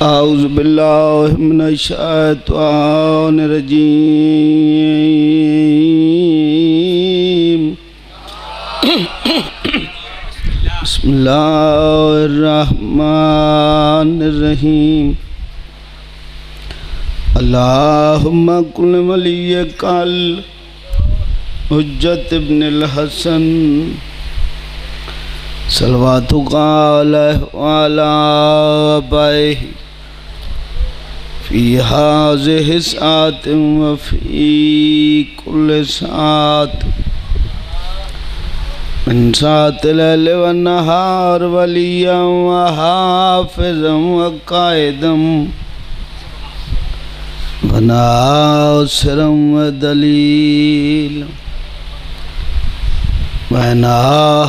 आऊज़ु बिल्लाहि मिनश शैतानिर रजीम। बिस्मिल्लाहिर रहमानिर रहीम। अल्लाहुम्मा कुल वलियकल हुज्जत इब्नुल हसन सलवातुका अलैहि व अला आबाइहि फी हाज़िहि साअति व फी कुल्लि साअत मिन साअतिल लैलि व नहार वलिय्यन व हाफ़िज़न व क़ाइदन व नासिरन व दलील वैना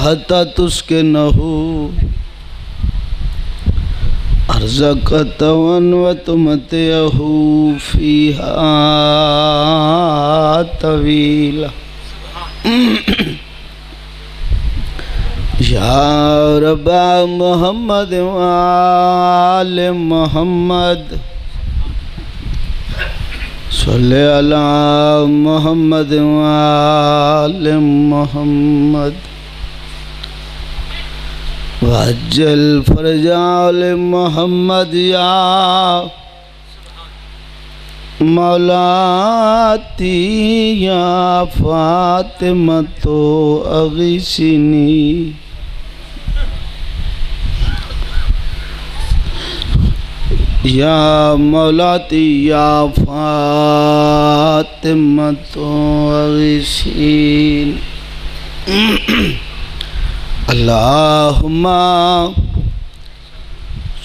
हता तुस्के नहू अर्ज़क़तवन व तुमतियहू फ़ीहा तवीला। या रब्बा मुहम्मद व आले मुहम्मद सल्ले अला मुहम्मद व आले मुहम्मद वअज्जल फरजाल मुहम्मद या मौलाती या फातिमा तो अगीसिनी। या मौलाती या फातिमा तो अगीसिनी। अल्लाहुम्मा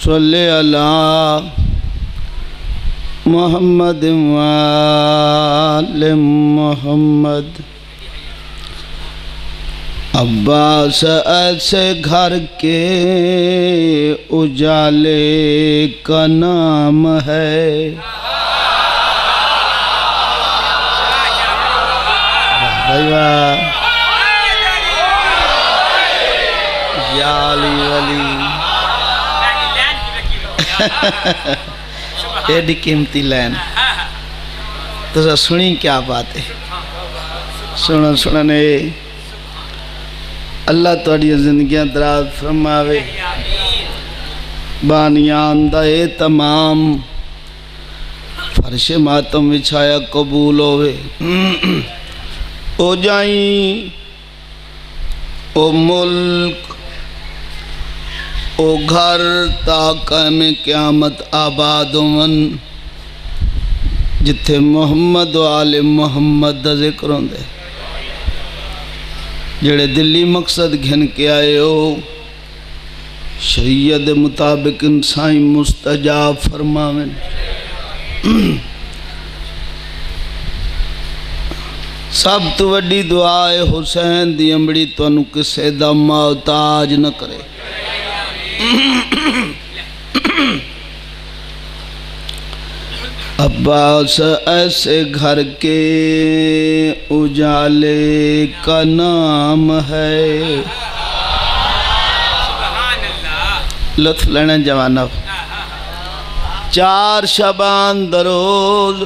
सल्ले अला मुहम्मद व आले मुहम्मद। अब्बास ऐसे घर के उजाले का नाम है। भाई वाह या अली वली एडी कीमती लैन तो सुनी क्या बात है। सुनो सुनने अल्लाह तुहाडी जिंदगियां दराज फरमावे। बानियान दा ए तमाम फर्श मातम विछाया कबूल होवे। ओ जाई ओ मुल्क ओ घर ताक़ाम क़यामत आबाद होवन जिथे मुहम्मद व आले मुहम्मद दा जिक्र होंदे। जेड़े दिल्ली मकसद घिन के आए हो शरीयत मुताबिक साईं मुस्तजाब फरमावें। सब तो वड्डी दुआ है हुसैन दी अमड़ी तुहानू किसे दा मोहताज न करे। अब्बास ऐसे घर के उजाले का नाम है। लुत्फ लेना जवाना। 4 शबान दरोज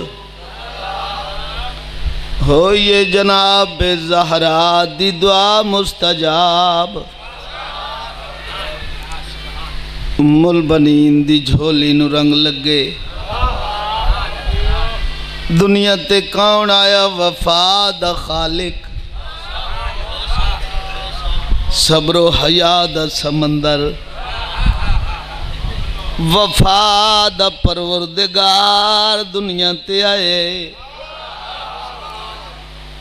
हो ये जनाब ज़हरा दी दुआ मुस्तजाब। उम्मुल बनीन दी झोली नू रंग लगे। दुनिया ते कौन आया वफा दा खालिक। सब्रो हया दा समंदर वफा दा परवरदिगार दुनिया ते आए।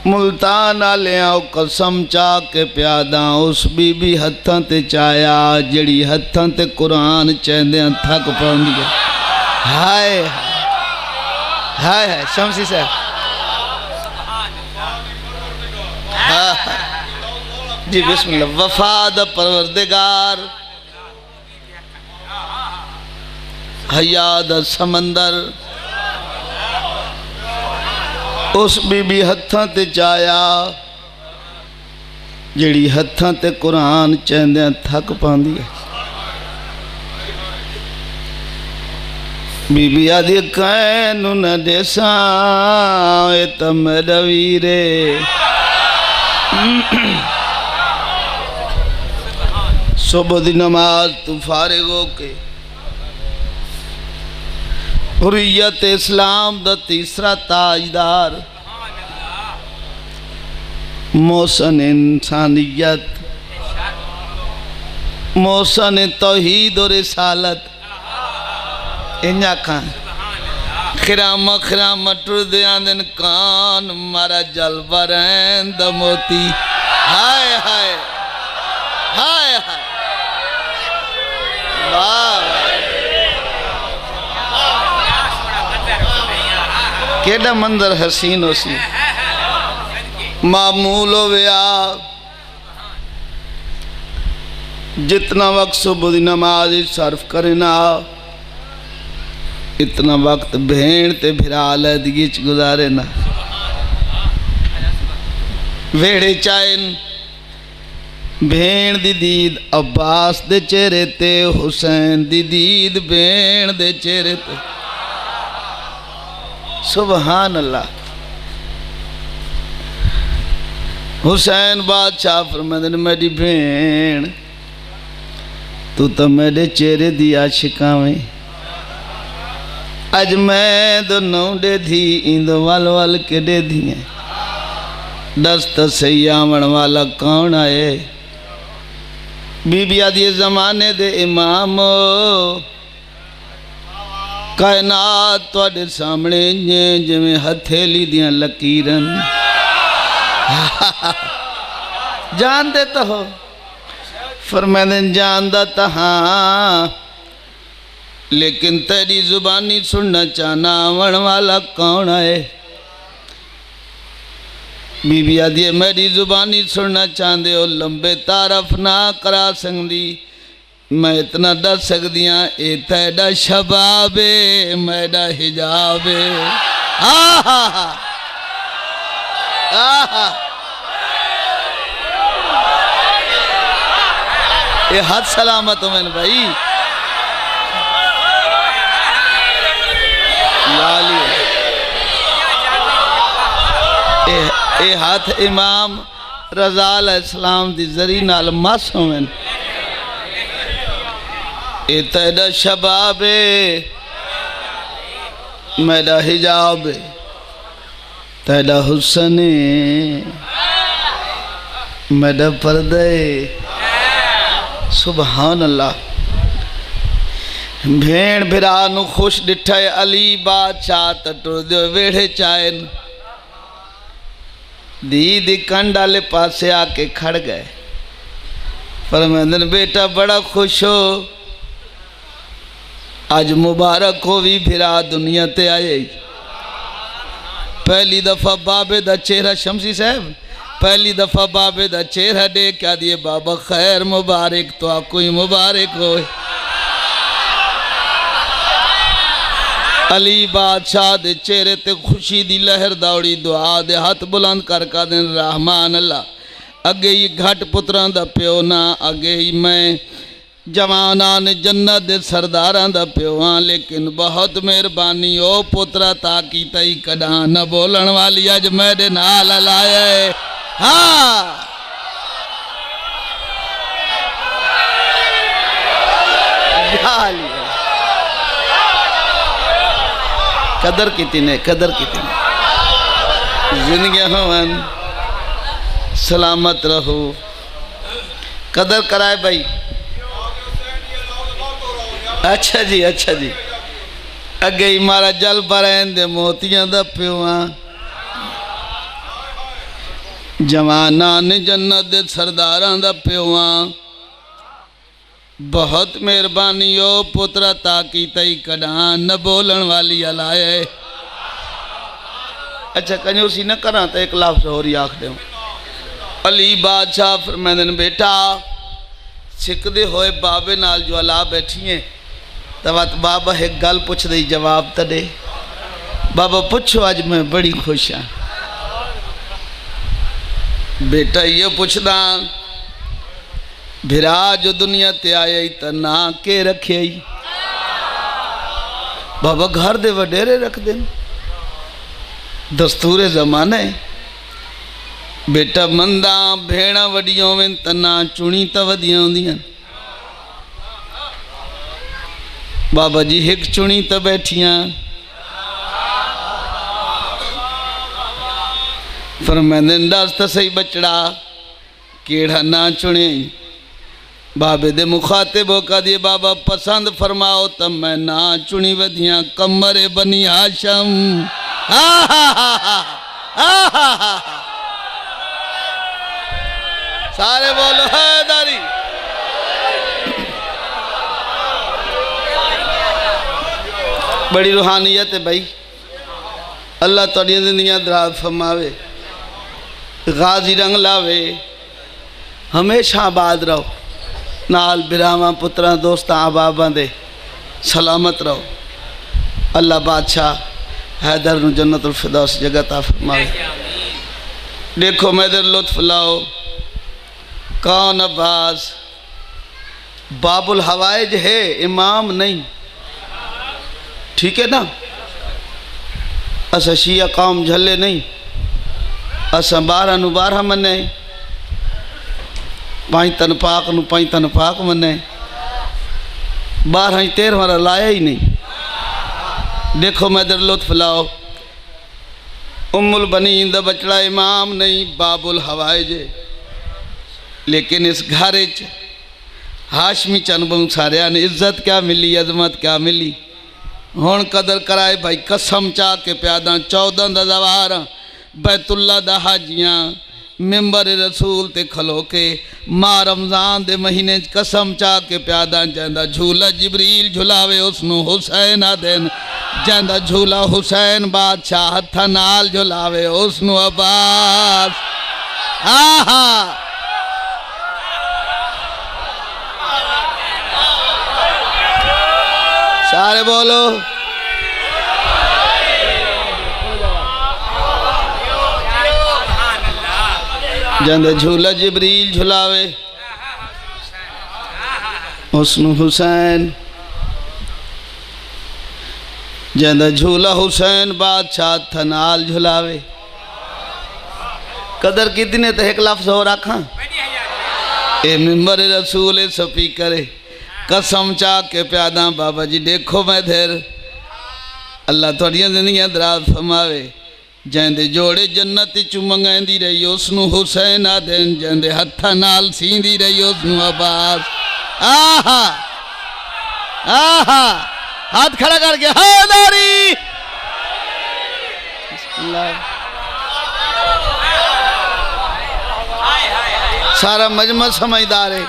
मुल्तान आलियां कसम चा के प्यादा उस बीबी हत्थां ते चाया जड़ी हत्थां ते कुरान चैंदियां थक पाउंदी है। हाय हाय हाय शमसी साहब जी बिस्मिल्लाह। वफा दा परवरदिगार हया दा समंदर उस बीबी हत्थां ते चाया जिहड़ी हत्थां ते कुरान चैंदियां थक पांदी है। बीबी आदि कैनू न देसा तो मेरा वीरे सुबह दी नमाज तू फारिग हो के हुर्रियत इस्लाम दा तीसरा ताजदार मोहसन इंसानियत मोहसन तौहीद और रिसालत इन्या खां खिरामा खिरामा टुरदे आंदन कान मारा जलवा रहंद मोती हाय हाय हाय हाय वाह केड़ा मंजर हसीन होसी मामूल होया जितना वक्त सुबह दी नमाज सर्फ करना इतना वक्त भेड़ ते भिरा लदगी च गुजारे ना वेड़े चाइन भेड़ दी दीद अब्बास दे चेहरे ते हुसैन दी दीद भेड़ दे चेहरे ते सुभान अल्लाह हुसैन बादशाह फरमाते ने मेरी भेड़ तू तो मेरे चेहरे दी आशिकावें अज मैं दोनों डे थी इंद वाल वाल के डे दिए दस तो सही आवन वाला कौन आए बीबी आदि जमाने दे इमाम कायनात तुहाडे सामने जिवें हथेली दियां लकीरन जानते तो हो फरमाते जानदा तो हाँ लेकिन तेरी जुबानी सुनना चाहना आवन वाला कौन है बीबी आदि मेरी जुबानी सुनना चाहते हो लंबे तारफ ना करा सकती मैं इतना दस सकती हाँ ये तेरा शबाबे मेरा हिजाबे ये हाथ सलामत हो मैंने भाई ए हाथ इमाम रजा अलैहिस्सलाम दी जरी नाल मस होवन ए तेरा शबाबे मेरा हिजाब तेरा हुस्न मेरा पर्दे सुभान अल्लाह भेड़ भिरा नु खुश डिठे अली बादशाह टुर दे वेड़े चायन दी कंड वाले पासे आके खड़ गए पर मैं बेटा बड़ा खुश हो आज मुबारक हो भी भिरा दुनिया ते आए पहली दफा बाबे दा चेहरा शमसी साहब पहली दफा बाबे दा चेहरा देख क्या दिए बाबा खैर मुबारक तो आपको ही मुबारक हो अली बादशाह दे चेहरे ते खुशी दी लहर दौड़ी दुआ दे हाथ बुलंद कर दिन रहमान अल्लाह अगे ही घट पुत्रां दा प्यो ना अगे ही मैं जवाना ने जन्नत दे सरदारां दा प्यो हाँ लेकिन बहुत मेहरबानी ओ पुत्रा ताकी तई कदा न बोलन वाली अज मेरे नाल लाया है हाँ कदर की जिंदगी होवन सलामत रहो कदर कराए भाई अच्छा जी अगे ही मारा जल बरैन दे मोतियां दा प्यो जवाना ने जन्नत दे सरदारां दा प्यो बहुत मेहरबानी ओ पुत्रा ताकी तई कदा न बोलन वाली अलाए अच्छा कंजूसी न करा तो एक लफ्ज और ही आख दे अली बादशाह फरमांदे बेटा सिकदे होए बाबे नाल जो अला बैठिए तब बाबा एक गल पुछ दे जवाब तो दे बाबा पुछो अज मैं बड़ी खुश हाँ बेटा ये पुछदा भिरा जो दुनिया ते आया तो ना के रखे बाबा घर दे वडेरे रख देन, दस्तूरे जमाने। बेटा मंदा भेड़ा वडियों में तना चुनी त वधियां होंदियां। बाबा जी हिक चुनी त बैठियां, फरमांदे दस त सही बचड़ा केड़ा ना चुने। बाबे दे मुखातिब होकर दिए बाबा पसंद फरमाओ त मैं ना चुनी वधियां कमरे बनी हाशम। सारे बोलो हैदरी। बड़ी रूहानियत है भाई, अल्लाह तुहाडियां जिंदगियां दराज फरमावे, गाजी रंग लावे, हमेशा आबाद रहो, नाल बिरावां पुत्रां दोस्तां अहबाबां दे सलामत रहो। अल्लाह बादशाह हैदर नूं जन्नतुल फिरदौस जगह ता फरमावे। देखो मेरे लुत्फ लाओ, कौन अब्बास बाबुल हवाइज है, इमाम नहीं, ठीक है ना। असा शिया कौम झले नहीं, असा 12 नूं 12 मने, 5 तन पाक नूं 5 तन पाक मने, 12 13 वाला लाया ही नहीं। देखो मैं दर लुत्फ लाओ, उम्मुल बनीन दा बचड़ा इमाम नहीं, बाबुल हवाइज, लेकिन इस घर हाशमी चनबों सारिया ने इज्जत क्या मिली, अजमत क्या मिली। हुण कदर कराए भाई, कसम चा के प्यादा 14 दा जवार बैतुल्ला दा हाजियां मिंबर रसूल ते खलो के मां रमजान दे महीने कसम चा के प्यादा जैंदा झूला जिबरील झुलावे उसनू हुसैन आदेन, जैंदा झूला हुसैन बादशाह हथा नाल झुलावे उसनू अब्बास। आहा सारे बोलो जंद झूला जिबरील झुलावे उसनू हुसैन, जंद झूला हुसैन बादशाह थनाल झुलावे। कदर कितने तो एक लफ्ज हो रखा ए मिंबर रसूल सपी करे, कसम चा के प्यादा बाबा जी देखो मैं देर। अल्लाह थोड़ियां जिंदगियां दराज फरमावे, जैंदे जोड़े जन्नत चू मंगाईंदी रही उसनू हुसैन आदेन, जैंदे हथा नाल सींदी रही उसनू अब्बास। आहा आहा हाथ खड़ा करके हैदरी। सारा मजमा समझदार है,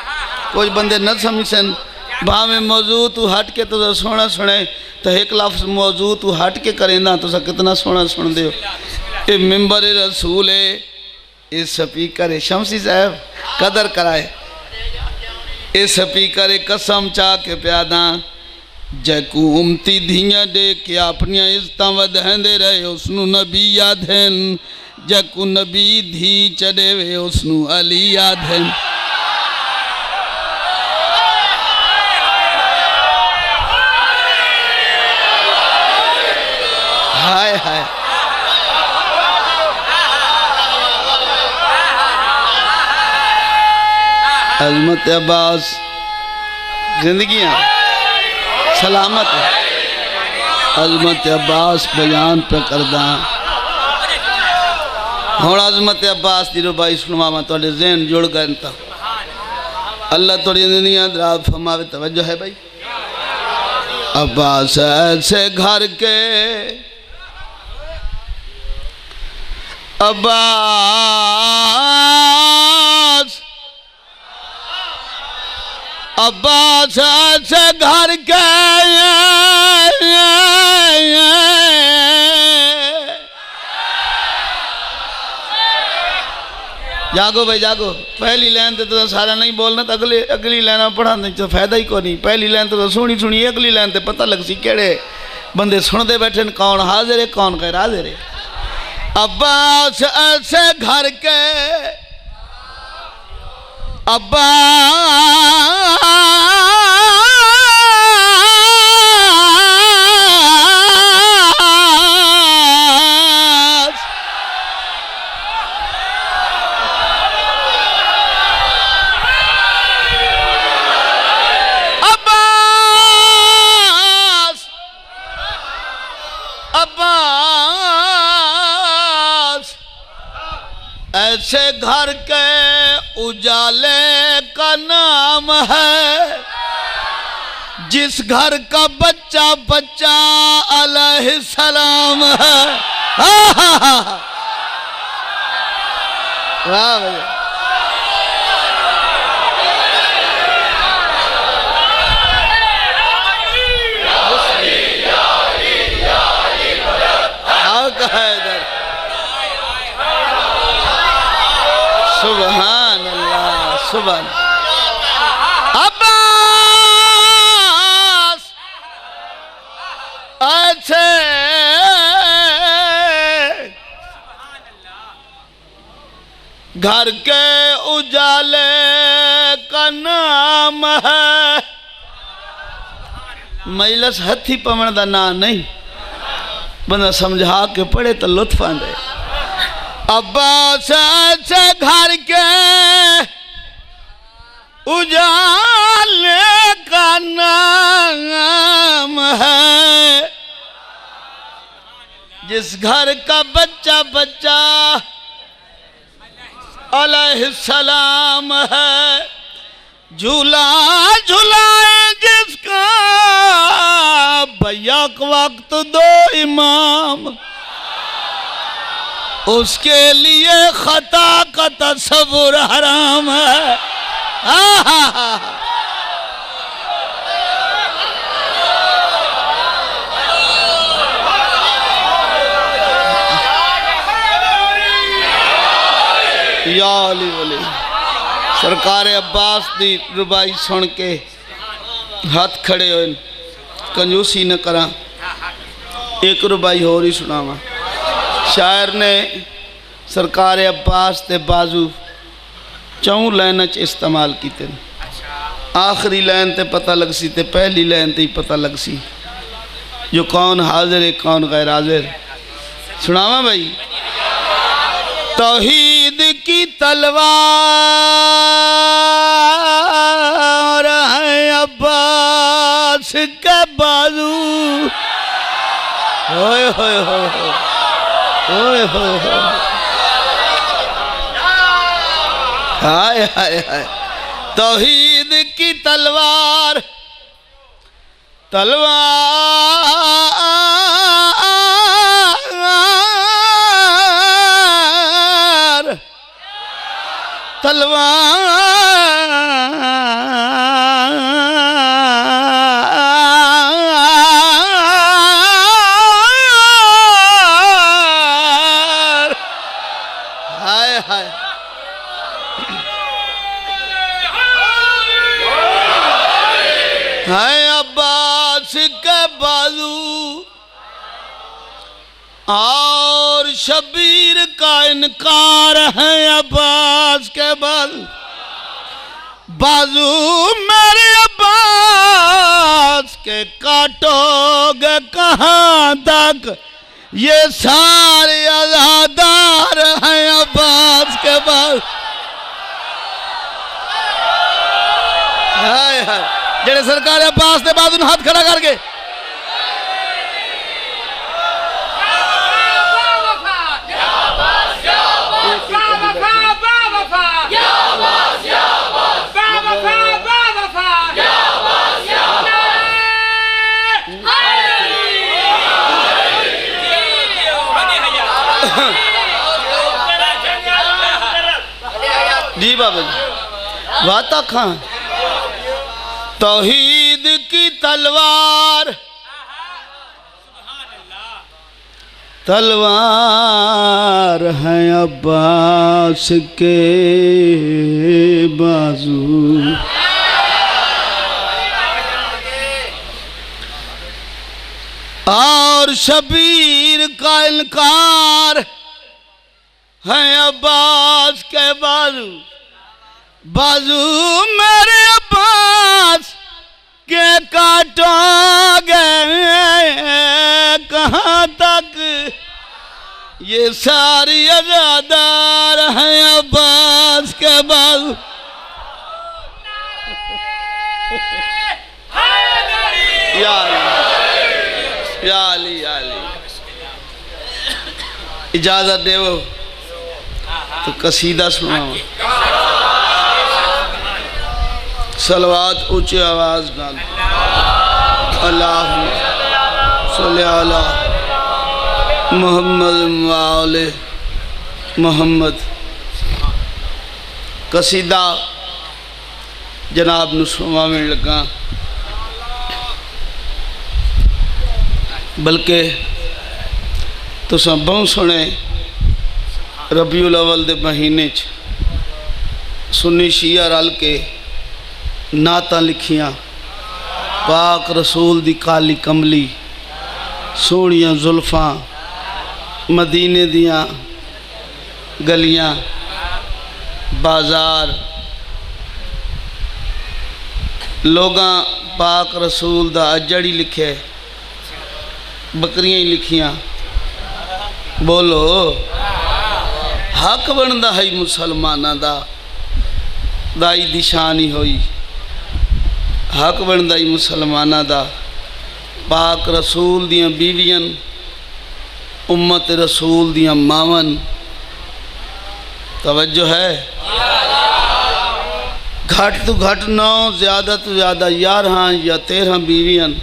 कुछ बंदे न समझन। भावे मौजू तू हट के तो सोना सुने तो एक लफ्ज मौजू तू हट के करेंदा तो कितना सोना सुन दे। ये मिंबर रसूल है, ये स्पीकर है, शमसी साहब कदर कराए। ये स्पीकर है, कसम चा के प्यादा जैकू उमती धियां दे के अपनिया इज्जत वधांदे रहे उसनू नबी याद हैं, जैकू नबी धी चढ़े वे उसनू अली याद हैं। हाय हाय अजमत अब्बास जिंदगियां सलामत है। अजमत अब्बास बयान पे करदा हुण अजमत अब्बास दी रुबाई सुनवावा तुहाडे ज़हन जुड़ गए ता अल्लाह तुहाडी जिंदगियां दराज फरमावे। तवज्जो है भाई। अब्बास ऐसे घर के अब्बास, अब्बास ऐसे घर के जागो भाई जागो। पहली लाइन तो सारा नहीं बोलना तो अगली लाइन पढ़ाने तो फायदा ही को नहीं। पहली लाइन तो सुनी सुनी, अगली लाइन तो पता लग सी केड़े बंदे सुनते बैठे कौन हाजिर है कौन गैर हाजिर है। अब्बास ऐसे घर के अब्बास ऐसे घर के उजाले का नाम है जिस घर का बच्चा बच्चा अलैहिस्सलाम है। वाह भैया, सुभान अल्लाह, सुभान। अब्बास अच्छे घर के उजाले का नाम है। महिलस हथी पवण का ना नहीं, बंदा समझा के पढ़े तो लुत्फ आंदे। अब्बास से घर के उजाले का नाम है जिस घर का बच्चा बच्चा अलैहिस्सलाम है। झूला झूलाए जिसका बैक वक्त दो इमाम, उसके लिए खता का तसव्वुर हराम है। या अली वली सरकार अब्बास की रुबाई सुन के हाथ खड़े हो, कंजूसी न करा। एक रुबाई होर ही सुनावा। शायर ने सरकार अब्बास के बाजू चौं लाइन च इस्तेमाल किए। आखिरी लाइन ते पता लग सी ते पहली लाइन ते ही पता लग सी जो कौन हाजिर है कौन गैर हाजिर। सुनावा भाई। तौहीद की तलवार है अब्बास के बाजू। होए होए होए ओए हो, हाय हाय हाय। तौहीद की तलवार तलवार तलवार। हाय हाय। है अब्बास के बाजू और शबीर का इनकार है अब्बास के बाजू। बाजू मेरे अब्बास के काटोगे कहाँ तक, ये सारे अज़ादार हैं अब्बास के बाजू। हाय हाय। जेड़े सरकार अब्बास के बाजू हाथ खड़ा करके जी बाबा जी वाता खां। तौहीद की तलवार तलवार है अब्बास के बाजू। और शबीर का इनकार है अब्बास के बाजू। बाजू मेरे अब्बास के काटोगे कहाँ तक, ये सारी अज़ादार हैं अब्बास के बाजू। या अली इजाजत देवो तो कसीदा सुनावा। सलवात ऊंची आवाज नाल अल्लाहुम्मा सल्ली अला मुहम्मद व आले मुहम्मद। कसीदा जनाब नूं सुनावन लगा, बल्कि तुसां बहुत सुने रबीउल अव्वल दे महीने च सुन्नी शिया रल के नातां लिखियां। पाक रसूल दी काली कमली, सोहणियां जुल्फां, मदीने दियां गलियां बाजार, लोगां पाक रसूल दा अजड़ ही लिखे, बकरियां ही लिखियां। बोलो हक बनता है मुसलमाना दा, दाई दी शान ही होई। हक बनता ही मुसलमाना दा, पाक रसूल दियां बीवियन, उम्मत रसूल दियां मावन। तवज्जो है? घट तो घट 9, ज़्यादा तो ज़्यादा 11 या 13 बीवियन,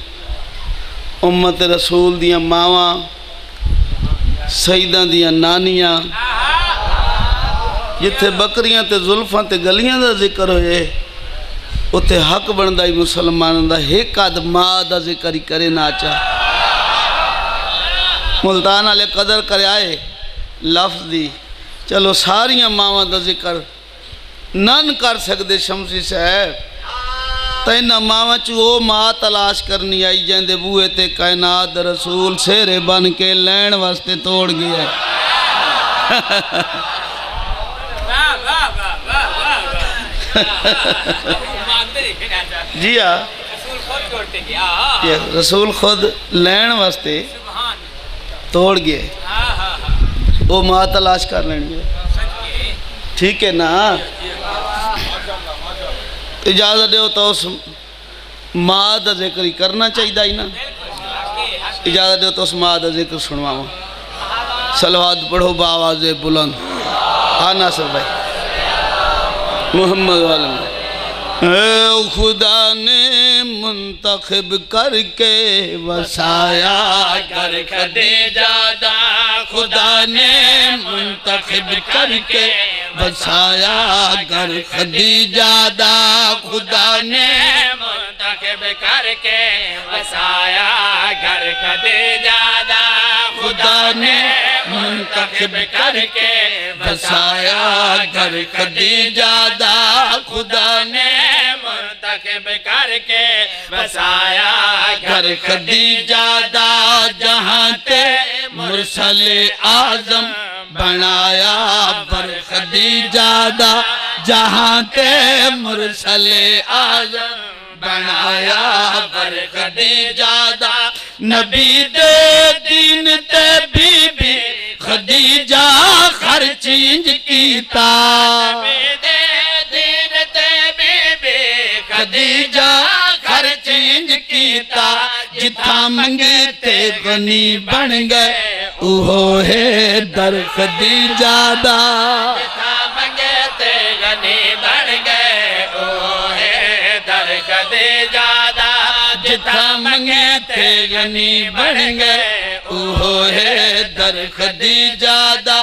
उम्मत रसूल दियां मावां, सईदां दियां नानियां। जिथे बकरियां ते जुल्फां ते गलियां दा जिक्र होए, उत्थे हक बनदा ही मुसलमानों दा एक आध माँ दा जिक्र ही करे ना चा। मुल्तान वाले कदर कर आए लफ्ज़ दी, चलो सारियां मावां दा जिक्र नन कर सकते शमसी साहब। तो इन्हां मावां च वो माँ तलाश करनी आई जिंदे बूहे ते कायनात दा रसूल सेहरे बन के लैण वास्ते तोड़ गया। जी हाँ, रसूल खुद लैण वास्ते तोड़ गए, वो माँ तलाश कर लेंगे। ठीक है ना? इजाजत दो तो उस माँ का जिक्र ही करना चाहिए ही ना। इजाजत दो तो उस माँ का जिक्र सुनवावा। सलवात पढ़ो बावाज़े बुलंद। हाँ नासिर भाई, मोहम्मद वाले खुदा ने मुंतखब करके वसाया कर खदीजा दा, खुदा ने मुंतखब करके वसाया कर खदीजा दा, खुदा ने मुंतखब करके वसाया कर खदीजा दा, खुदा ने मुंतखब करके वसाया कर खदीजा दा, खुदा ने मुंतखब करके वसाया घर खदीजा दा, जहां ते मुरसले आजम बनाया बर खदीजा दा, जहां ते मुरसले आजम बनाया बर खदीजा दा। नबी दे दीन ते बीबी खदीजा खर्च इंज कीता, खदीजा खर्च इंज कीता, जिथा मंगे ते गनी बन गए उहो है दर खदीजा दा, जिथा मंगे ते गनी बन गए उहो है दर खदीजा दा, जिथा मंगे ते गनी बन गए उहो है दर खदीजा दा,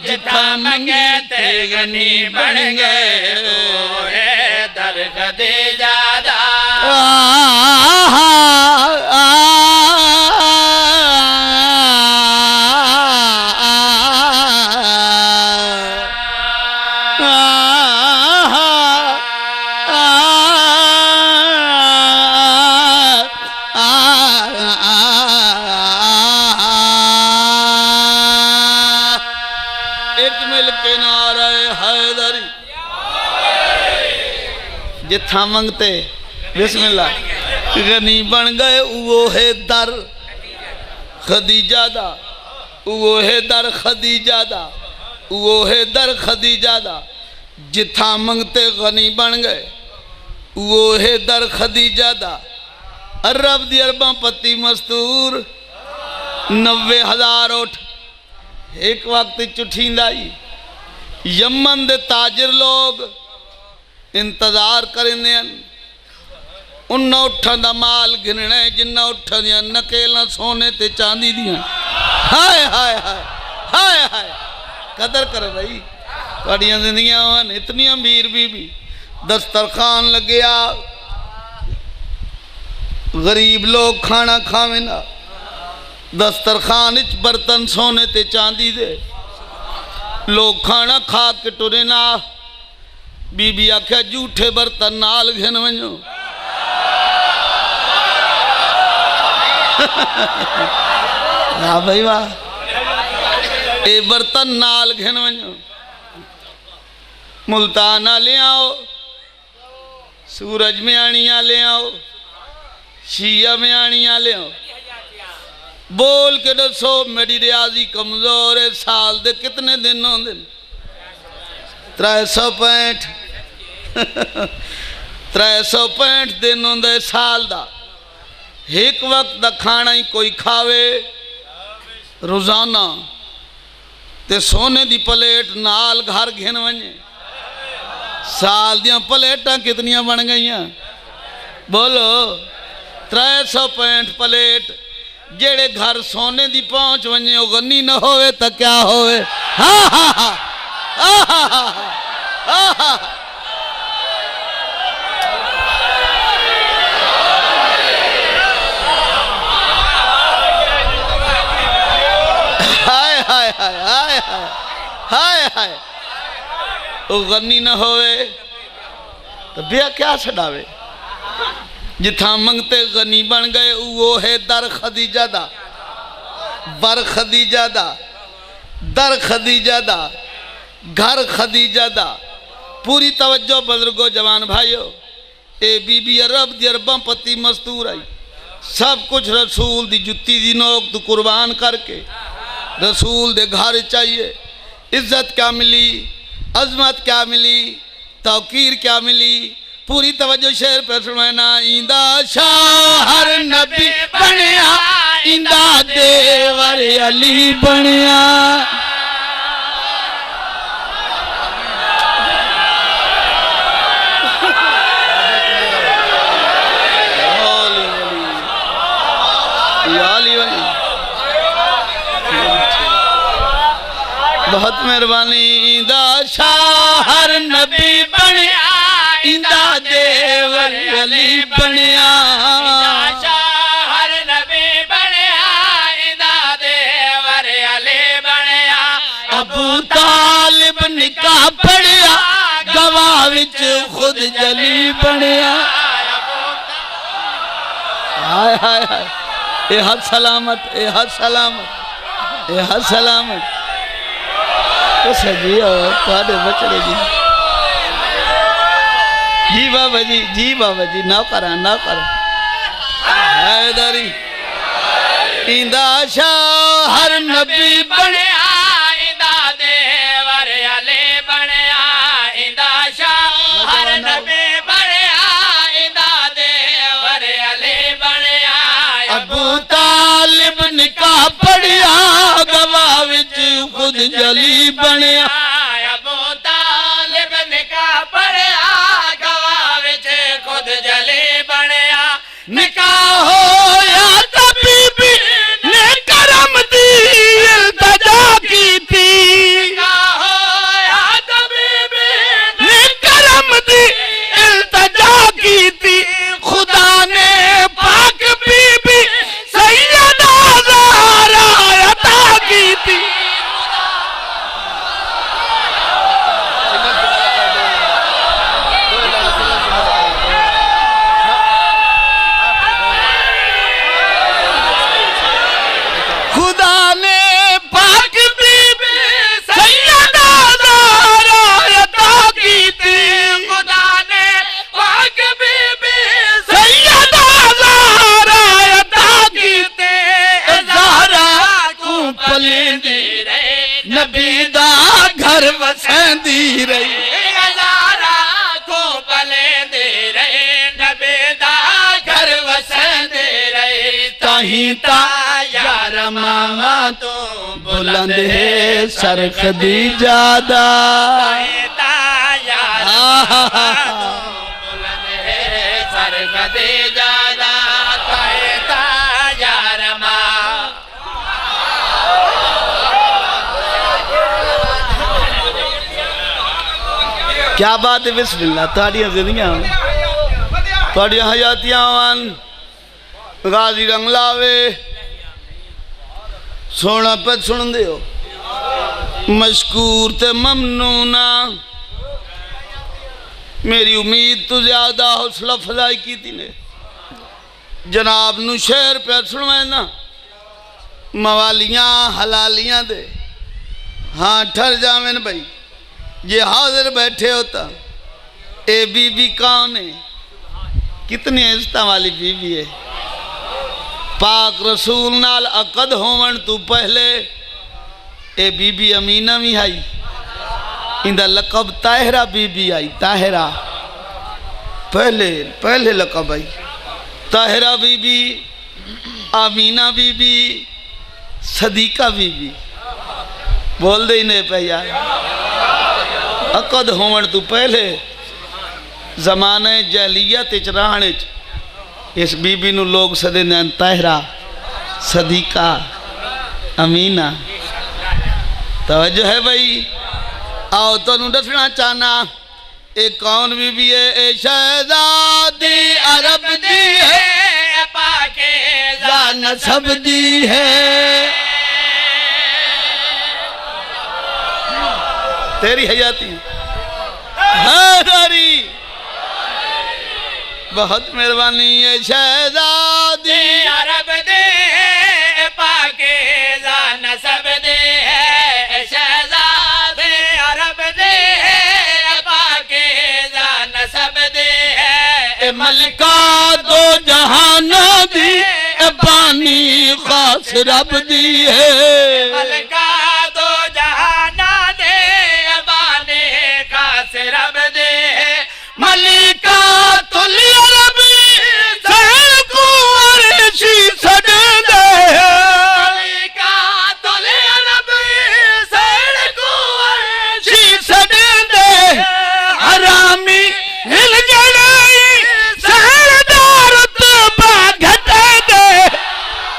जिथा मंगे ते गनी बन गए उहो है दर खदीजा दा। जिथा मंगते बिस्मिल्लाह गनी बन गए वो है दर खदीजा दा, वो है दर खदीजा दा, वो है दर खदीजा दा। जिथा मंगते गनी बन गए वो है दर खदीजा दा। अरब दी अरबा पति मस्तूर 90,000 उठ एक वक्त चुठींदा ही यमन दे ताजिर लोग इंतजार करेंदे उन उठां दा माल गिनना जिन्ना उठां दियां नकेलां सोने ते चांदी दियां। हाय हाय हाय हाय हाय कदर कर भाई तुहाडियां जिंदगियां वन इतनी अमीर बीबी दस्तरखान लग्या गरीब लोग खाना खावे ना दस्तरखान च बर्तन सोने ते चांदी दे लोग खाना खा के टुरे ना बीबी आख्या झूठे बर्तन नाल घिन वञो। वाह भाई वाह ये बर्तन नाल घिन वञो मुल्ताना ले आओ सूरज में आनिया ले आओ शिया में आनिया ले आओ बोल के दसो मेरी रियाजी कमजोर है साल दे कितने दिन होंदे 365 365 दिन होंदे साल दा एक वक्त दा खाना ही कोई खावे रोजाना ते सोने दी प्लेट नाल घर घिन वने साल दियां प्लेटां कितनियां बन गईयां बोलो 365 प्लेट जेड़े घर सोने दी पहुंच वने वो गन्नी न होवे तो क्या होवे। हा हा हा हा हा हा हाय हाय हाय हाय हाय हाय वो गन्नी न होवे तो बिया क्या छड़ावे जिथा मंगते गनी बन गए वो है दर खदीजा दा बर खदीजा दा दर खदीजा दा घर खदीजा दा। पूरी तवज्जो बुजुर्गो जवान भाइयों ए बीबी अरब दी अरबां पति मस्तूर आई सब कुछ रसूल दी जुत्ती दी नोक तू कुर्बान करके रसूल दे घर चाहिए इज्जत क्या मिली अजमत क्या मिली तौकीर क्या मिली। पूरी तवज्जो शेर पे सुनना इंदा शाहर नबी बनया इंदा देवर अली बनया। बहुत मेहरबानी इंदा शाहर नबी बनया इंदा देवर अली बनया शाहर नबी बनया इंदा देवर अली बनया। अबू तालिब निकाह पढ़िया गवाह विच खुद जली बनया। हाय हाय हाय ए हद सलामत ए हद सलामत ए हद सलामत जी बचड़े जी बाबा जी ना करा ना करा हैदरी इंदा शाहर नबी बनया इंदा देवर अली बनया इंदा शाहर नबी बनया इंदा देवर अली बनया। अबू तालिब निकाह पढ़िया गवाह विच खुद जली बनया। अबू तालिब निकाह पढ़िया गवाह विच खुद जली बनया। निकाह होया तां बीबी ने करम दी इल्तिजा कीती। निकाह होया तां बीबी ने करम दी इल्तिजा कीती। खुदा ने पाक बीबी सैयदा ज़हरा अता कीती। नबी दा घर वसंदी रही को पलेंदी रही नबी दा घर वसंदी रही ताही ता यार मामा तो बुलंद है सर खदीजा दा बुलंद है सर खदीजा दा कहता यार मां क्या बात है बिस्मिल्लाह ताड़ियां जिंदियां ताड़ियां हयातियां वन गाजी रंग लावे सोना पे सुन दियो मशकूर ते ममनूना मेरी उम्मीद तो ज्यादा हौसला अफजाई की थी ने जनाब नू शेर पे सुनवाए ना मवालियां हलालियां दे हाँ ठर जावेन भाई ये हाजिर बैठे होता ए बीबी कौन है कितनी इज्जत वाली बीबी है पाक रसूल नाल अकद होवन तू पहले ए बीबी अमीना भी आई इंदा लकब ताहिरा बीबी आई ताहिरा पहले पहले लकब आई ताहिरा बीबी अमीना बीबी सदीका बीबी बोल दे ही नहीं पे यार अकद होवन तू पहले जमाने जहलियत रहने इस बीबी नू लोग सदेंदे ताहिरा सदीका अमीना तवज्जो है भाई आओ तो दसना चाहना ए कौन बीबी है ए शहजादी अरब दी है पाकीज़ा नसब दी है तेरी हयाती हरी बहुत मेहरबानी है शहजादी अरब दे पाकीज़ा नसब दे शहजादे अरब दे पाकीज़ा नसब दे मलका दो जहाना दी बानी खास रब दी है मलका दो जहाना दे बानी खास रब दे मलिका तुली अरब सहर कुंवर शी सदे दे मलिका तुली अरब सहर कुंवर शी सदे दे हरामी हिल जड़ाई सहरदार तबा घटे दे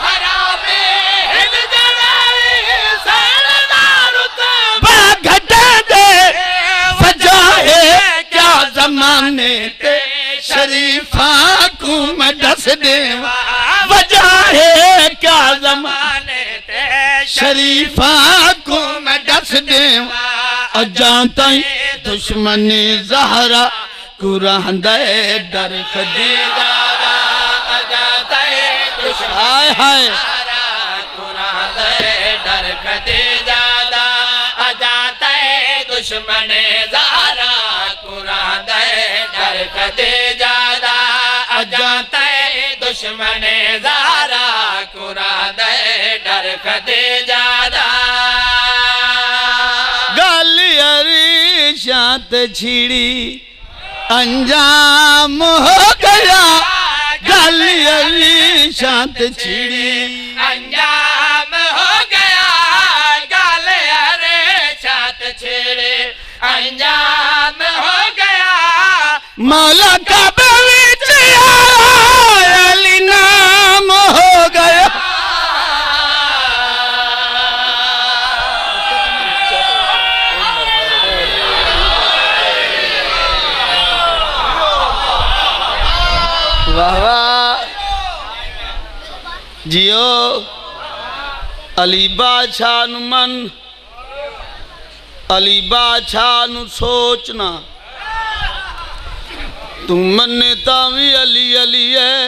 हरामी हिल जड़ाई सहरदार तबा घटे दे सजा है क्या जमाने ते शरीफा को मैं दस देवा वजह है क्या जमाने ते शरीफा को मैं दस देवा अजाता दुश्मनी ज़हरा कुरान दे डर खदीजा अजाता हाय हाय कुरान दे डर खदीजा अजाता दुश्मन ज़हरा कुरान दे डर खदीजा अजाता दुश्मन ज़हरा कुरान दे डर खदीजा गालियरी शांत छिड़ी अंजाम हो गया गालियरी शांत छिड़ी अंजाम हो गया गाल अरे छात छेड़े अंजाम हो गया मौला का बीच अली नाम हो गया वाह वाह जियो अली बादशाह नु मन अली बादशाह नु सोचना तू मन्ने तावी अली अली है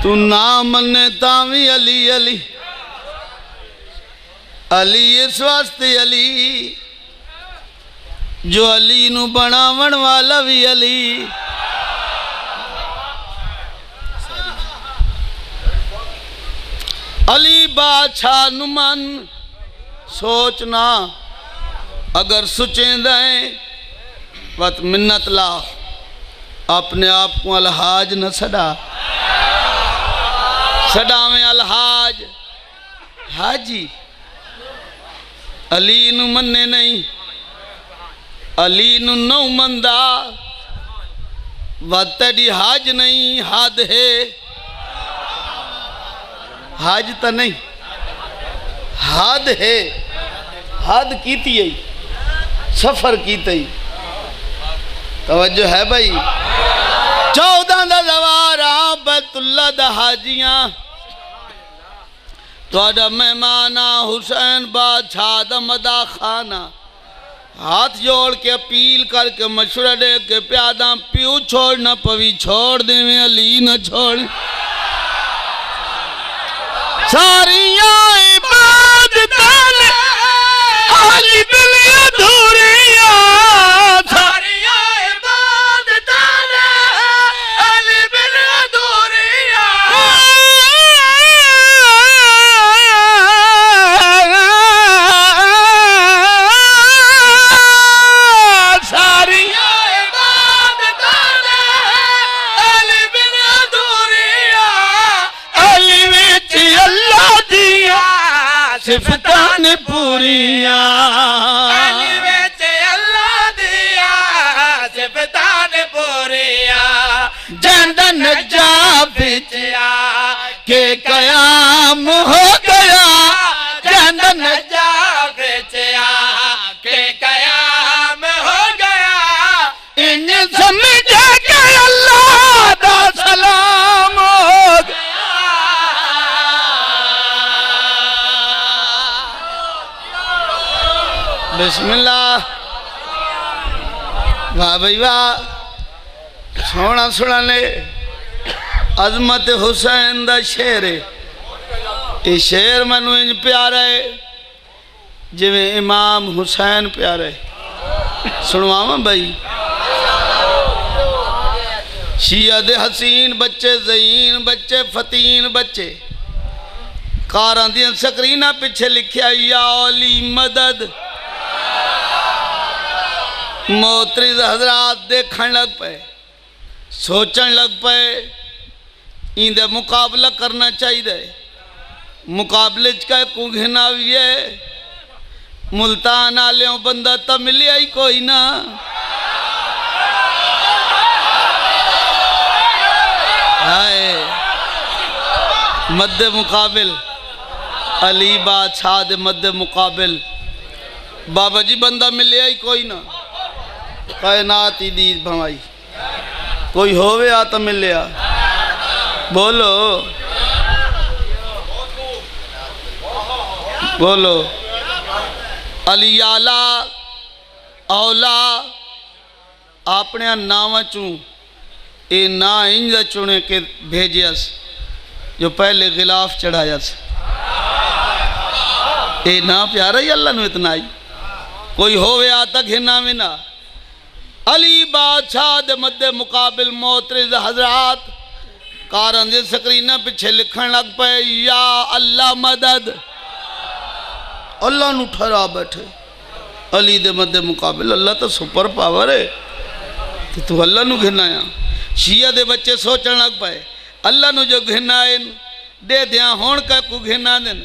तू ना मन्ने तावी अली अली अली इस वास्ते अली जो अली नु बनावन वाला भी अली अली बादशाह नु मन सोचना अगर सुचेंदा है वत मिन्नत ला अपने आप को अलहाज न सड़ा सदावें अलहाज हाजी अली नू मन्ने नहीं अली नू नौ मंदा वतड़ी हाज नहीं हद है हाज तो नहीं हद है हद की सफर की तवज्जो है भाई 14 दा जवारा बैतुल्ला दा हाजियां तुहाडा मेहमाना हुसैन बादशाह दा मदा खाना हाथ जोड़ के अपील करके मशवरा दे के प्यादा प्यू छोड़ न पवी छोड़ देवे अली न छोड़ सारिया इबादतां अली दिल अधूरिया सारिया इबादतां अली बिन अधूरिया सारिया इबादतां अली बिन अधूरिया अली विच अल्लाह दिया सिफतां ने पूरिया अली विच अल्लाह दिया सिफतां ने पूरिया जंदा नजा बिच जिया के कयाम हो गया जंदा नजा नजा बेचिया के कयाम हो गया इन समझ के अल्लाह दा सलाम हो गया बिस्मिल्लाह वाह भाई वाह सोना सुना ने अजमत हुसैन दा शेर है ये शेर मैनू इंज प्यारा है जिवें इमाम हुसैन प्यारा है सुनवावा भाई शिया दे हसीन बच्चे ज़हीन बच्चे फतीन बच्चे कारां दियां स्क्रीनां पिछे लिखिया या अली मदद मोतरिज हजरात देखण लग पे सोचन लग पे इंदे मुकाबला करना चाहिए मुकाबले च कह को घिना भी है मुल्तान आलियों बंदा तो मिलिया ही कोई ना हाय मद्दे मुकाबिल अली बादशाह दे मद्दे मुकाबिल बाबा जी बंदा मिलिया ही कोई ना कायनात ही दीद भवाई कोई होवे आ तो मिलिया बोलो बोलो अली आला औला अपने नाव चू ये ना इंज चुने के भेजियस जो पहले गिलाफ चढ़ायस ये ना प्यारा ही अल्लाह ने इतना आई कोई होवे आ तक हिना में ना अली बादशाह दे मद्दे मुकाबिल मोतरिज हजरात कारां दे स्क्रीना पिछे लिखण लग पे या अल्लाह मदद अल्लाह नु ठहरा बैठे अली दे मद्दे मुकाबिल अल्लाह तो सुपर पावर है कि तू अल्लाह नु घिनाया शिया दे बच्चे सोचण लग पे अल्लाह नु जो घिनाए दे दिया होण का को घिना देन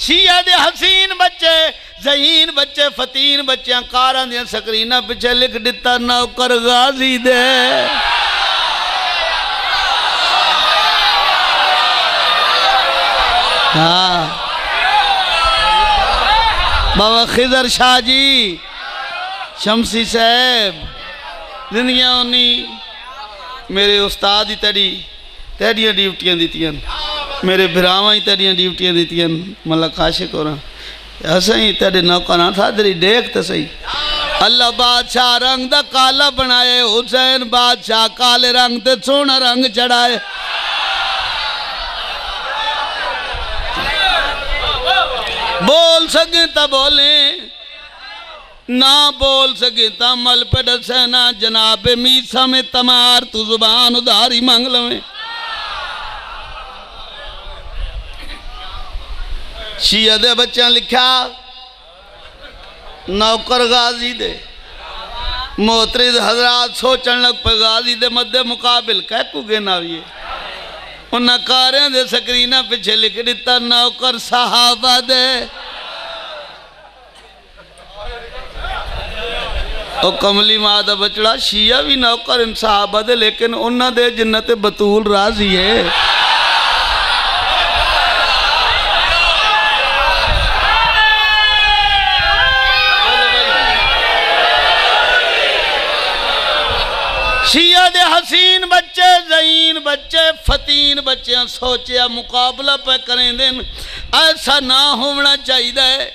शिया दे हसीन बच्चे ज़हीन बच्चे फतीन बच्चे कारां दियां स्क्रीनां पिछे लिख दिता नौकर गाजी दे हाँ बाबा खिजर शाह जी शमसी साहब जिंदगियां उन्नी मेरे उस्ताद ही तेरियां ड्यूटियां दित्तियां मेरे भरावां ही तेरियां ड्यूटियां दित्तियां मतलब काशिक हो रहा असई तेरे नौकरां था तेरी देख तो सही अल्लाह बादशाह रंग दा काला बनाए हुसैन बादशाह काले रंग ते सोना रंग चढ़ाए बोल सके तो बोले ना बोल सके तो मल पे डसे ना जनाब मीसा में तमार तू जुबान उधारी मांग लवे शिया दे बच्चा लिखा नौकर गाजी दे मोतरिद हजरात सोचन लग पे गाजी दे मद्दे मुकाबिल कह को गेना भी उन्हें कारियां दे स्क्रीना पिछे लिख दिता नौकर सहाबा दे। ओ कमली मां दा बचड़ा शिया भी नौकर इन सहाबा दे, लेकिन उन्हां दे जन्नत बतूल राजी है। शिया दे हसीन बच्चे, ज़हीन बच्चे, फतीन बच्चे सोचा मुकाबला पे करें दिन, ऐसा ना होना चाहिए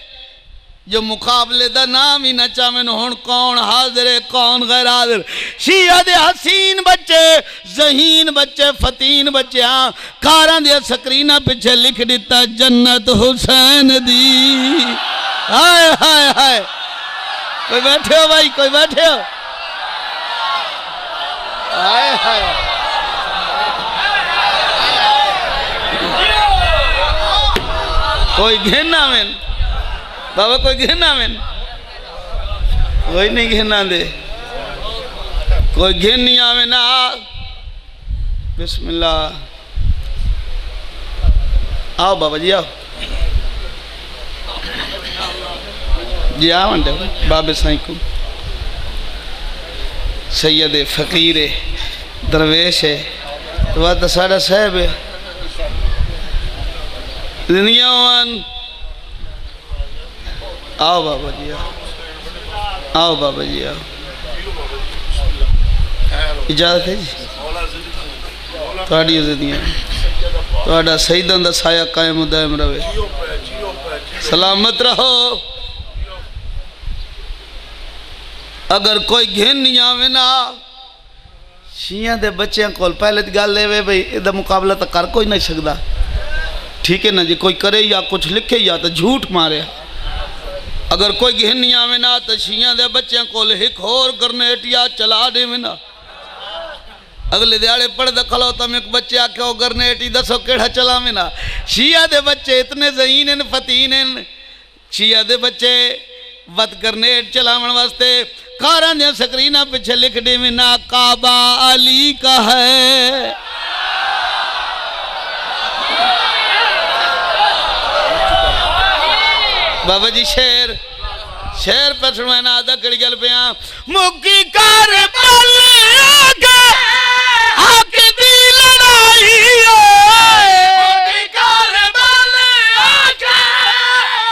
जो मुकाबले का नाम ही ना चाहे। हुण कौन हाजिर है कौन गैर हाजिर। शिया दे हसीन बच्चे, ज़हीन बच्चे, फतीन बच्चे कारां दी स्क्रीना पिछे लिख दिता जन्नत हुसैन दी। हाय हाय हाय, कोई बैठे हो भाई, कोई बैठे हो। हाय हाय, कोई घेना में बाबा, कोई घेना में, कोई नहीं घेना दे, कोई घेन नहीं आवे ना। बिस्मिल्लाह, आओ बाबा जी आओ जी, आओ बाबे साईं को। सैयद फ़कीर दरवेश है तो वह तो साढ़ा साहब है। दुनियावान आओ बाबा जी आओ, आओ बाबा जी आओ, इजाजत है जी। थोड़ी जिंदगी थोड़ा शहीदों का साया कायम दायम रहे, सलामत रहो। अगर कोई घेन नहीं आवे ना शिया दे बच्चों को, पहले तो गल है भाई इहदा मुकाबला तो कर कोई नहीं सकता, ठीक है ना जी। कोई करे या कुछ लिखे या तो झूठ मारे। अगर कोई घेन नहीं आवे ना तो शिया दे बच्चों को एक होर ग्रनेट या चला दे ना। अगले दिहाड़े पढ़ते खलो तुम एक बच्चे आख्यो ग्रनेट ही दसो केड़ा चलावे ना। शिया दे बच्चे इतने ज़हीन हैं, फतीन हैं। शिया दे बच्चे वत ग्रनेट चलावन वास्ते कारां दी स्क्रीना पिछे लिख देवे ना काबा अली का है। बाबा जी शेर शेर पर सुनवाना आधा कड़ी गल पे मुकी कर हक दी लड़ाई, मुकी कर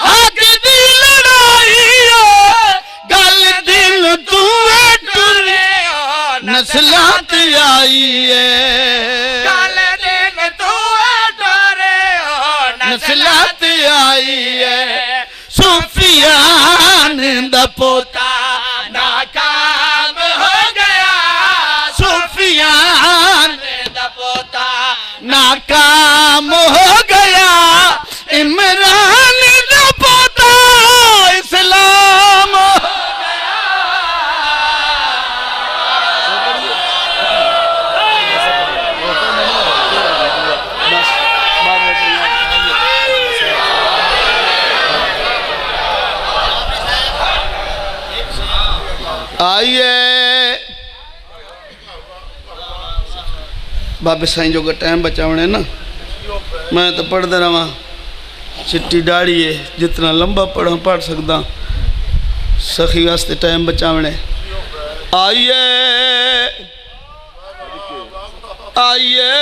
हक दी लड़ाई, गल दिल तू टुरे नस्लात आई है, गल दिल तू टुरे नस्लात आई है। सूफियान दा पोता नाकाम हो गया, सूफियान दा पोता नाकाम हो गया, इमरान दा पोता इस्लाम हो आइए। बाबे साईं जो टाइम बचावने ना, मैं तो पढ़ता रहा, चिट्टी दाढ़ी है, जितना लंबा पढ़ सकता, सखी वास्ते टाइम बचावने। आइए आइए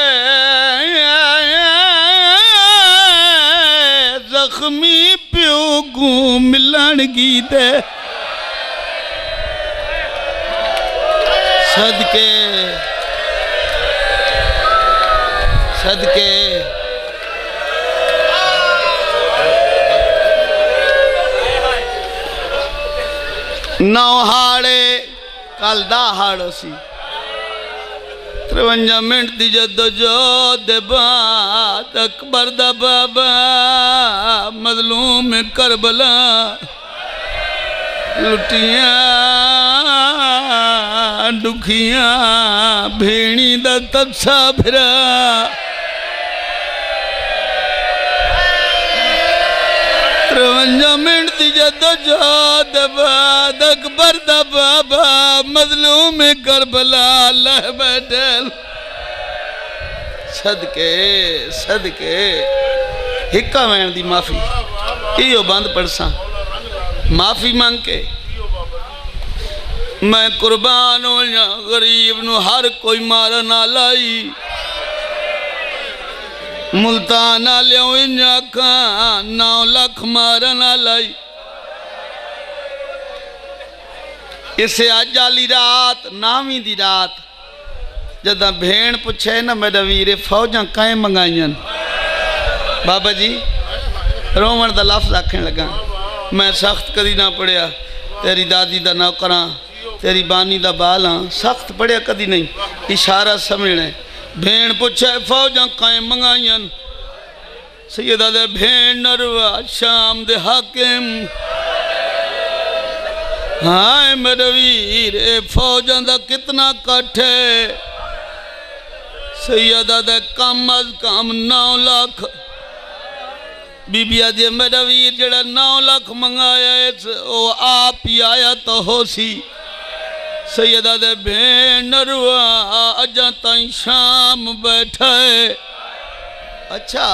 जख्मी प्यो को मिलन गीत सदके सदके नौ हाड़े कल दा हाड़ो सी 53 मिनट दी जद्दोजहद दे बाद अकबर दा बाबा मजलूम करबला लुटियां दुखियां भेणी दा तत्सा फिरा 53 मिनट दी जद्दोजहद बाद अकबर दा बाबा मजलूम करबला लह बैठल सदके सदके हिक्का वैन दी माफ़ी इहो बंद पड़सा माफ़ी मांग के मैं कुर्बान हो जा गरीब नू हर कोई मार ना लाई मुल्ताना लियो इंजा का 9 लाख मार ना लाई इसे अज आली रात 9वीं दी रात जदा भेण पुछे ना मेरा वीरे फौजा कैं मंगाइयन बाबा जी रोवण दा लफ्ज़ आखण लगा मैं सख्त कदी ना पढ़िया तेरी दादी दा नौकरा तेरी बानी दा बाल हाँ सख्त पढ़िया कदी नहीं इशारा समझना भेण पुछे फौजा कैं मंगाइयन सैयदा दे भेण नरवा शाम दे हाकिम हाय मेरे वीर फौजा दा कितना कट है सैयदा दे कम अज कम 9 लाख बीबिया जी मेरा वीर जड़ा 9 लाख मंगाया वो आप ही आया तो हो सी सैयदा दे भेण नरवा अजा ताई शाम बैठे अच्छा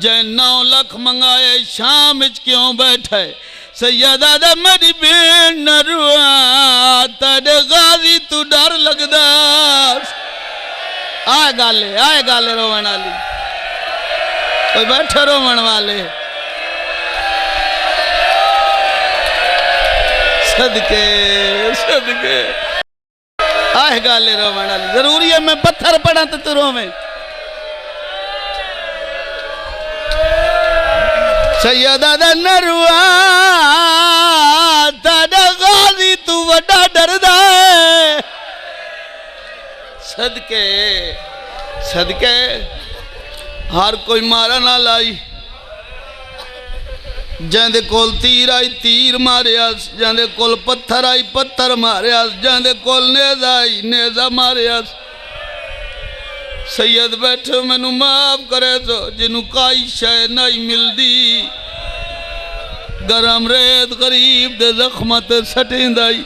जै 9 लाख मंगाए शाम क्यों बैठे सैयदा दे मेरी भेण नरवा तेरे गाजी तू डर लगदा आए गाले रोवण वाली कोई बैठे रोवण वाले सदके सदके आए गाले रोवण वाली जरूरी है मैं पत्थर पड़ा तो तू रोवे सैयदा दा नरवा तेरा गाजी तू वड्डा डरदा है सदके सदके हर कोई मारा ना लाई जैंदे कोल तीर आई तीर मारिया जैंदे कोल पत्थर आई पत्थर मारिया जैंदे कोल नेजा आई नेजा मारिया सैयद बैठो मैनू माफ करे तो जिन्हों काई शय नहीं मिलती गरम रेत गरीब दे जख्म ते सटिंदाई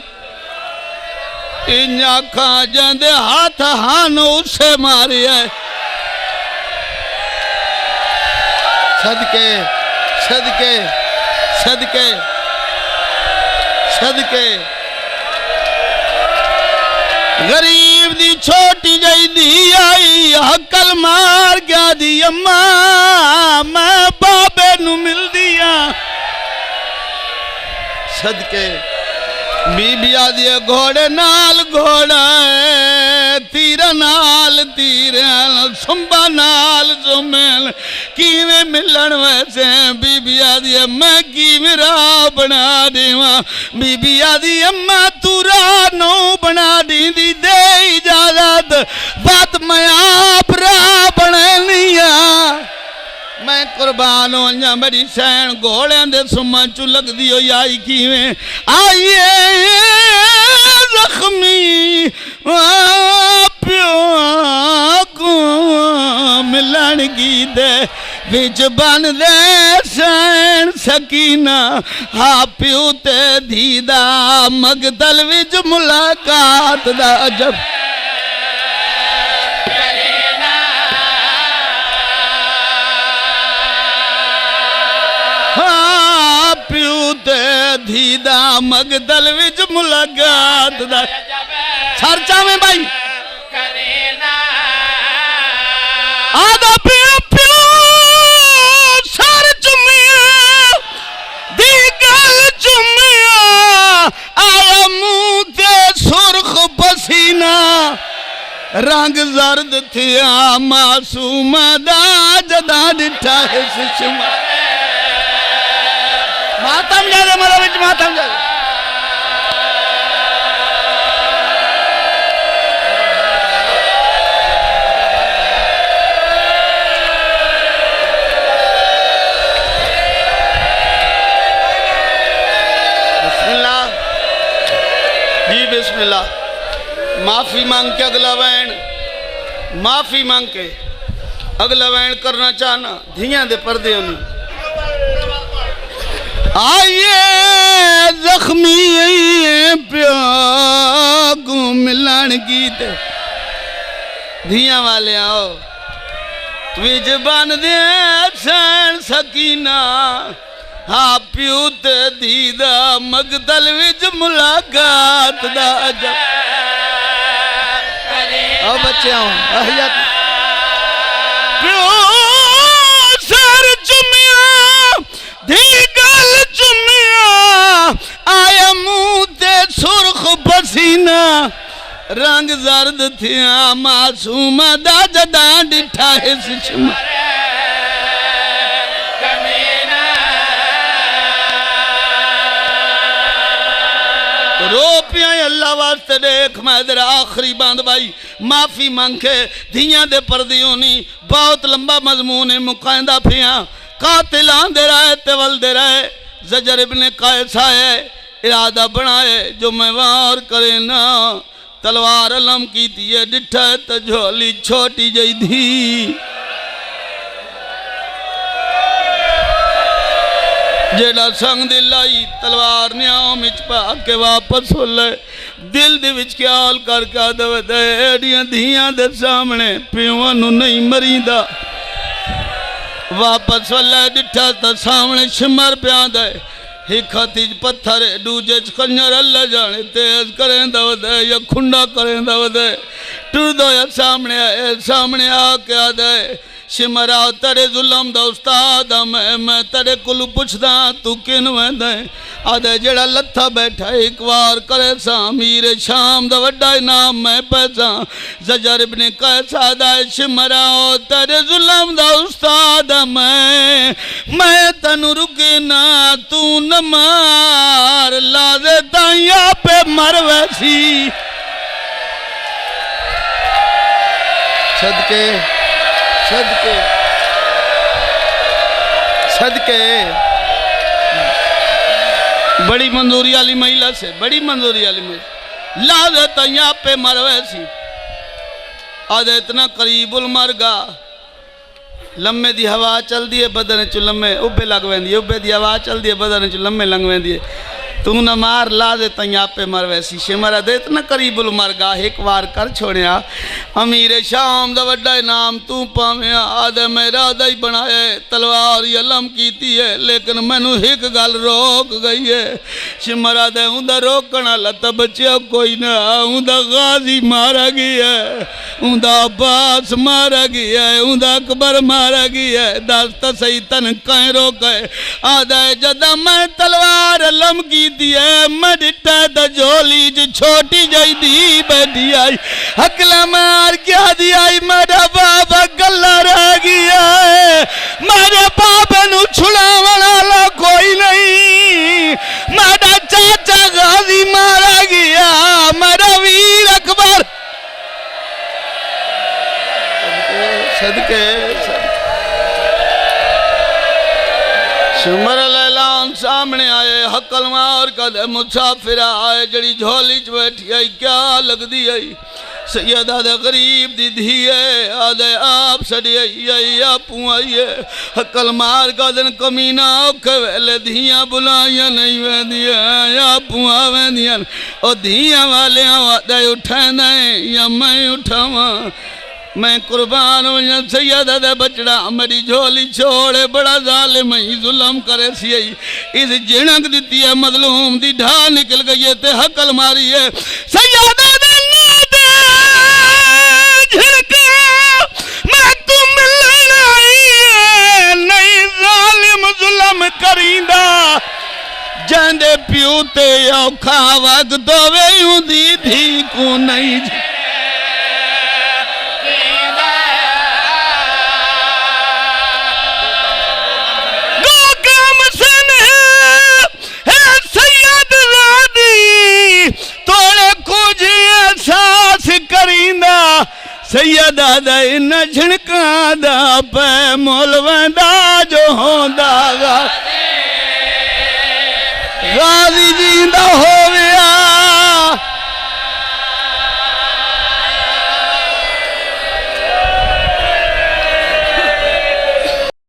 इन आखा जांदे हाथ हान उसे मारिया सदके सदके सदके सदके गरीब दी छोटी जई दी आई हकल मार गया दी अम्मा मैं बाबे नू मिल दिया सदके बीबिया दिए घोड़े नाल घोड़ा तीर नाल तीर सुंबा नाल सुमेल किवें मिलन वैसे बीबिया दिए मैं किवें राह बना देवा बीबिया दी अम्मा तू राह नो बना दी दे इजाजत बात मैं आप राह बननिया मैं कुर्बान हो जा मेरी सैन घोड़िया दे सुमा चू लगदी हो आई किवें आइए जख्मी प्यो को मिलन गी दे बिच बन दे सैन सकीना हा प्यो ते दीदा मगदल विच मुलाकात दा अजब दीदा मगदल विच मुलाकात दा सरचा में भाई आदा पियो पियो सर चुमिया दी गल चुमिया आया मुंह ते सुर्ख पसीना रंग जर्द थिया मासूम दा जदा डिठा है सुषमा मातम जादे मरा विच मातम जादे बिस्मिल्लाह जी बिस्मिल्लाह माफी मांग के अगला वैन माफी मांग के अगला वैन करना चाहना धियां दे पर्दे में आइए जख्मी प्यो को मिलन गीत धिया वाले आओ विच बन दे सैन सकीना हाँ प्यू ते दीदा मगदल विच मुलाकात दा अजब आओ बच्चों प्यू सर चुमिया धी गल चुमिया आया मुंह ते सुर्ख पसीना रंग जर्द थिया मासूम दा जदा डिठा हिस रो पिया अल्लाह वास्ते देख मैं तेरा आखिरी बंद भाई माफी मंगे धियां दे पर्दे होनी बहुत लंबा मजमून है मुकांदा पिया कातिल आंदे रहे ते वलदे रहे जजर इब्ने कैसा है इरादा बनाए जो मैं वार करे ना तलवार अलम की दिए डिठा तो झोली छोटी जई थी जेड़ा संग दिल आई तलवार ने मिच पा के वापस हो ले दिल दे विच ख्याल करके दे एडियां धियां दे सामने प्यों नु नहीं मरीदा वापस वाले डिठा तो सामने शिमर प्या दे एक हाथी पत्थर दूजे कंजर अल्लाह जाने तेज करें दे या खुंडा करें दे टुर दो या सामने आके आ दे शिमरा तेरे जुलम दा उस्ताद मैं तेरे कुल पुछदा तू किन वेंदा आदे जेड़ा लत्था बैठा एक बार करे सा मीर शाम दा वड्डा इनाम मैं पैसा जजर इब्ने कैसा दा शिमरा तेरे जुलम दा उस्ताद मैं तनु रुके ना तू न मार ला दे ताया पे मर वैसी सदके सदके सदके बड़ी मंजूरी वाली महिला से बड़ी मंजूरी वाली महिला ला देता यहाँ पे मरवे सी आदे इतना करीबुल मर गा लम्बे दी हवा चल दी है बदन च लम्बे उबे लग वेंदी उबे दी हवा चल दी है बदन च लम्बे लंघ वेंदी है तू न मार ला दे तैया पे मर वैसी शिमर दे इतना करीबुल मर गा एक बार कर छोड़िया अमीर शाम दा वड्डा इनाम तू पावे आदे मेरा दा ही बनाए तलवार अलम कीती है लेकिन मैनू एक गल रोक गई है शिमरा दे उंदा रोकना लत बचिया कोई ना उंदा गाजी मारा गया है उंदा अब्बास मारा गया है उंदा अकबर मारा गया है दस तो सही तन कह रोके आदे जदा मैं तलवार अलम की दिए मैं डिटा द झोली च छोटी जई दी बैठी आई हकला मार क्या दी आई मेरा बाबा गला रह गया है मेरे बाबे नु छुड़ावण वाला कोई नहीं मेरा चाचा गाजी मारा गया मेरा वीर अकबर सदके शिमर लैलान सामने आए हकल मार कदे मुसाफिर आए जड़ी झोली च बैठी आई क्या लगदी आई सैयदा दे गरीब दी धी है आदे आप सड़ी आई आपू आई है हकल मार कदन कमीना औखे वेले धियां बुलाइया नहीं वेंदियां आपू आ वेंदियां ओ धियां वाले आदे उठांदा या मैं उठावां मैं कुर्बान हो सैयदा दे बचड़ा मेरी झोली छोड़े बड़ा जालिम ही जुल्म करे सी इस जिणक दी है मजलूम दी ढा निकल गई है ते हकल मारी है सैयदा दे झिड़के मैं तू मिलण आई नहीं जालिम जुल्म करींदा जंदे प्यू ते औखा वक्त होवे उदी धी को नहीं सैयदा दा इन झिणका दा पै मुल वेंदा जो होंदा गा